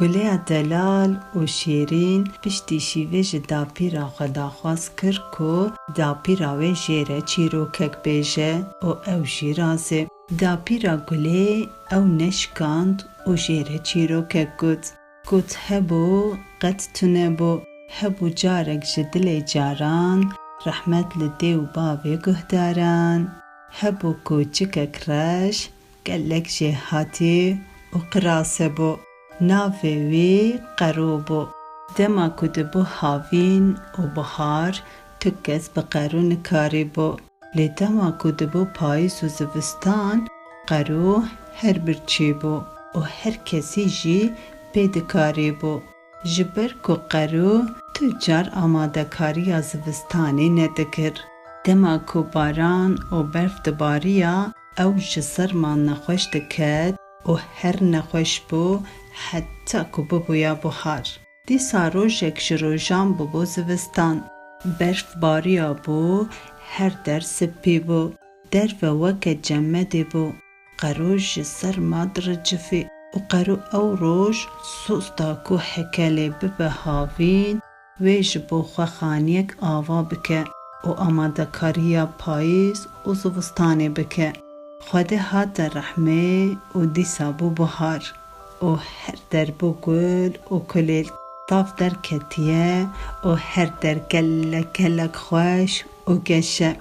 Gulêya delal û şêrîn piştî şîvê ji dapîra xwe daxwaz kir ku dapîra wê jê re çîrokek bêje û ew jî razê. Dapîra gulê ew neşikand û jê re çîrokek got. Got hebû qet tunebû. Hebû carek ji dilê caran rehmet li dê û bavê guhdaran. Hebû kûçikek reş gelek jê hatî û qirase bû. Navê wê qero bû. Dema ku dibû havîn û bihar tu kes bi qero nikarîbû. Lê dema ku dibû payîz û zivistan qero her birçî bû û her kesî jî pê dikarîbû. Ji ber ku qero tu car amadekariya zivistanê nedikir. Dema ku baran û berf dibarîya ew ji serman nexweş diket û her nexweş bû heta ku bibûya bihar. Dîsa rojek ji rojan bûbû zivistan. Berf barîya bû her der sipî bû. Derve weke cemmedê bû. Qero ji serma diricifî û qero ew roj soz da ku hekelê bibe havîn wê ji bo xwe xaniyek ava bike û amadekariya payîz û zivistanê bike. Xwedê hate rehmê û dîsa bû bihar û her der bû gul û kulêl. Tav derketiye û her der gelek gelek xweş û geşe.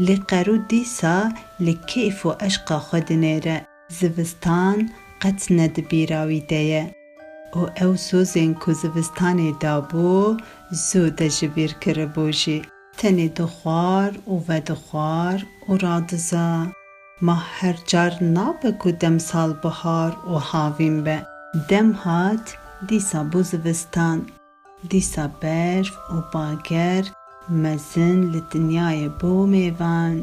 Lê qero dîsa li keyf û eşqa xwe dinêre. Zivistan qet ne di bîra wî de ye û ew sozên ku zivistanê dabû zû de ji bîr kiribû jî. Tenê dixwar û vedixwar û radiza. Ma her car nabe ku demsal bihar û havîn be. Dem hat dîsa bû zivistan. Dîsa berf û bager mezin li dinyayê bû mêvan.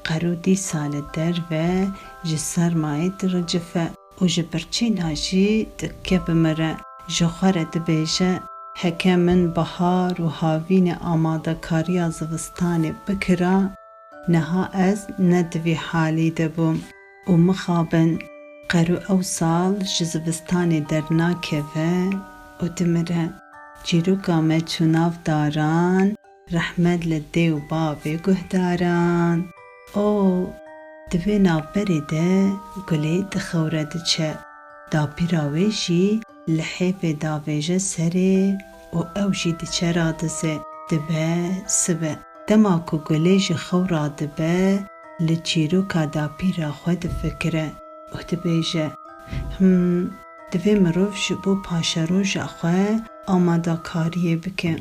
Qero dîsa li derve ji sermayê diricife û ji birçîna jî dike bimire. Ji xwe re dibêje heke min bihar û havînê amadekariya zivistanê bikira, niha ez ne di vî halî de bûm û mixabin. Qero ew sal ji zivistanê dernakeve û dimire. Çîroka me çû nav daran rehmet li dê û bavê guhdaran. O di vê navberê de gulê dixewre diçe. Dapîra wê jî li hêvê davêje serê û ew jî diçe radize. Dibe sibe. Dema ku gulê ji xewra dibe li çîroka dapîra xwe difikire û dibêje divê mirov ji bo paşeroja xwe amadekariyê bike.